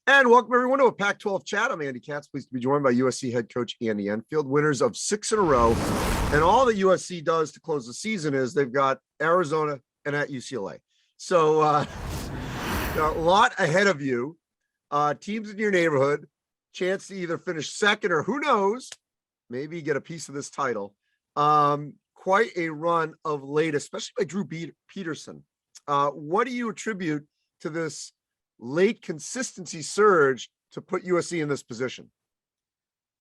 And welcome everyone to a Pac-12 chat. I'm Andy Katz, pleased to be joined by USC head coach Andy Enfield, winners of 6 in a row. And all that USC does to close the season is they've got Arizona and at UCLA. So a lot ahead of you. Teams in your neighborhood, chance to either finish second or who knows, maybe get a piece of this title. Quite a run of late, especially by Drew Peterson. What do you attribute to this late consistency surge to put USC in this position?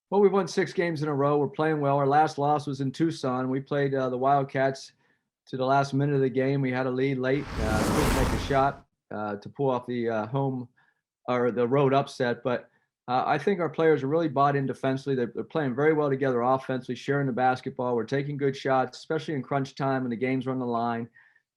Well, we've won 6 games in a row. We're playing well. Our last loss was in Tucson. We played the Wildcats to the last minute of the game. We had a lead late, couldn't make a shot to pull off the home or the road upset. But I think our players are really bought in defensively. They're playing very well together offensively, sharing the basketball. We're taking good shots, especially in crunch time when the games are on the line.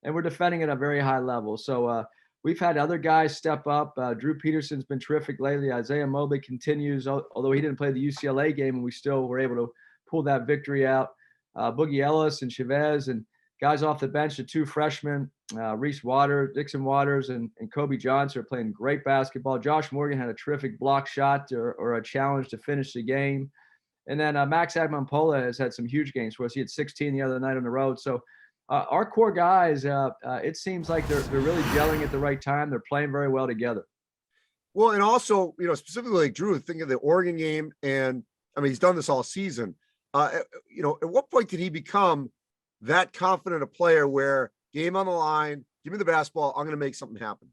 And we're defending at a very high level. So we've had other guys step up. Drew Peterson's been terrific lately. Isaiah Mobley continues, although he didn't play the UCLA game, and we still were able to pull that victory out. Boogie Ellis and Chavez and guys off the bench, the 2 freshmen, Dixon Waters, and Kobe Johnson are playing great basketball. Josh Morgan had a terrific block shot or a challenge to finish the game. And then Max Agmampola has had some huge games for us. He had 16 the other night on the road. So our core guys, it seems like they're really gelling at the right time. They're playing very well together. Well, and also, specifically like Drew, think of the Oregon game, and I mean, he's done this all season. At what point did he become that confident a player where game on the line, give me the basketball, I'm going to make something happen?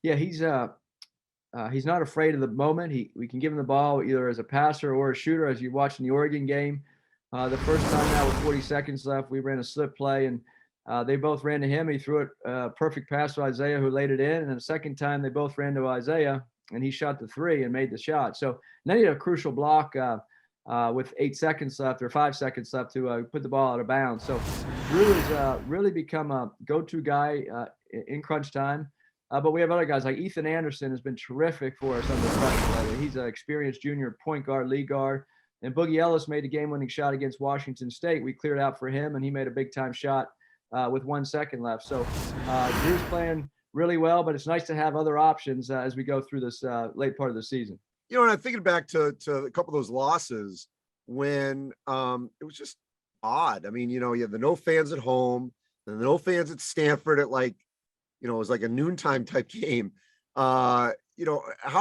Yeah, he's not afraid of the moment. We can give him the ball either as a passer or a shooter, as you watched in the Oregon game. The first time out with 40 seconds left, we ran a slip play, and they both ran to him. He threw it a perfect pass to Isaiah, who laid it in. And then the second time, they both ran to Isaiah, and he shot the 3 and made the shot. So then he had a crucial block with 8 seconds left or 5 seconds left to put the ball out of bounds. So Drew has really become a go-to guy in crunch time. But we have other guys like Ethan Anderson has been terrific for us under pressure lately. He's an experienced junior point guard, lead guard. And Boogie Ellis made a game-winning shot against Washington State. We cleared out for him, and he made a big-time shot with 1 second left. So Drew's playing really well, but it's nice to have other options as we go through this late part of the season. And I'm thinking back to a couple of those losses when it was just odd. I mean, you have the no fans at home and the no fans at Stanford at it was like a noontime type game. How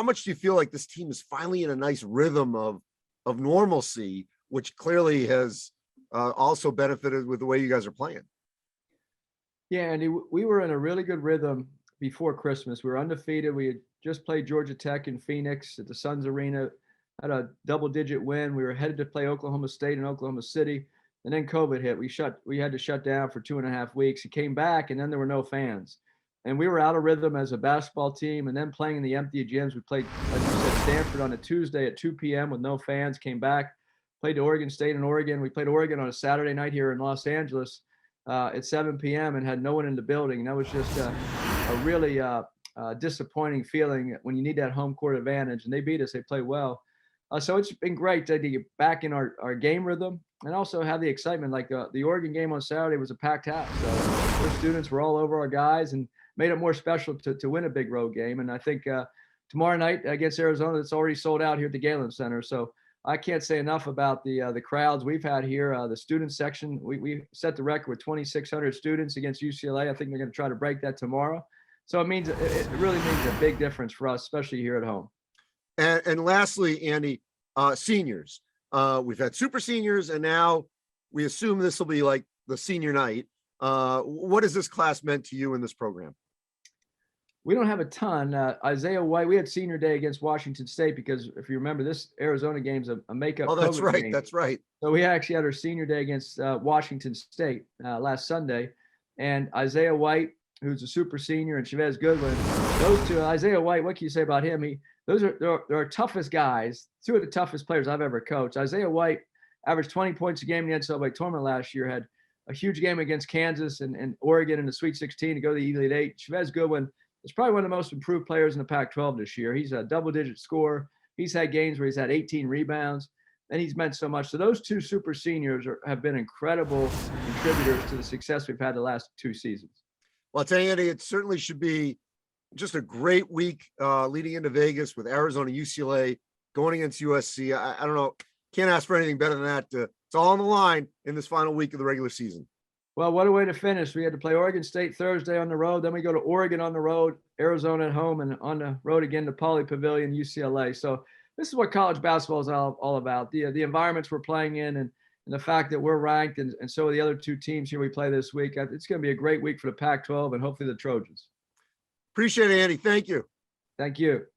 much do you feel like this team is finally in a nice rhythm of normalcy, which clearly has also benefited with the way you guys are playing? Yeah, Andy, we were in a really good rhythm before Christmas. We were undefeated. We had just played Georgia Tech in Phoenix at the Suns Arena, had a double-digit win. We were headed to play Oklahoma State in Oklahoma City, and then COVID hit. We had to shut down for 2.5 weeks. He came back, and then there were no fans. And we were out of rhythm as a basketball team, and then playing in the empty gyms. We played, like you said, Stanford on a Tuesday at 2 p.m. with no fans, came back, played Oregon State in Oregon. We played Oregon on a Saturday night here in Los Angeles at 7 p.m. and had no one in the building. And that was just a really disappointing feeling when you need that home court advantage. And they beat us. They played well. So it's been great to get back in our game rhythm and also have the excitement. Like the Oregon game on Saturday was a packed house. So the students were all over our guys and made it more special to win a big road game. And I think tomorrow night against Arizona, it's already sold out here at the Galen Center. So I can't say enough about the crowds we've had here. The student section, we set the record with 2,600 students against UCLA. I think they're going to try to break that tomorrow. So it really means a big difference for us, especially here at home. And lastly, Andy, seniors. We've had super seniors, and now we assume this will be like the senior night. What has this class meant to you in this program? We don't have a ton. Isaiah White, we had senior day against Washington State because if you remember, this Arizona game's a makeup. Oh, that's COVID right. game. That's right. So we actually had our senior day against Washington State last Sunday. And Isaiah White, who's a super senior, and Chavez Goodwin, those two, Isaiah White, what can you say about him? They're our toughest guys, 2 of the toughest players I've ever coached. Isaiah White averaged 20 points a game in the NCAA tournament last year, had a huge game against Kansas and Oregon in the Sweet 16 to go to the Elite Eight. Chavez Goodwin is probably one of the most improved players in the Pac-12 this year. He's a double-digit scorer. He's had games where he's had 18 rebounds, and he's meant so much. So those 2 super seniors have been incredible contributors to the success we've had the last 2 seasons. Well, I'll tell you, Andy, it certainly should be just a great week leading into Vegas with Arizona, UCLA going against USC. I don't know. Can't ask for anything better than that. It's all on the line in this final week of the regular season. Well, what a way to finish. We had to play Oregon State Thursday on the road. Then we go to Oregon on the road, Arizona at home, and on the road again to Pauley Pavilion, UCLA. So this is what college basketball is all about. The environments we're playing in and the fact that we're ranked and so are the other two teams here we play this week. It's going to be a great week for the Pac-12 and hopefully the Trojans. Appreciate it, Andy. Thank you. Thank you.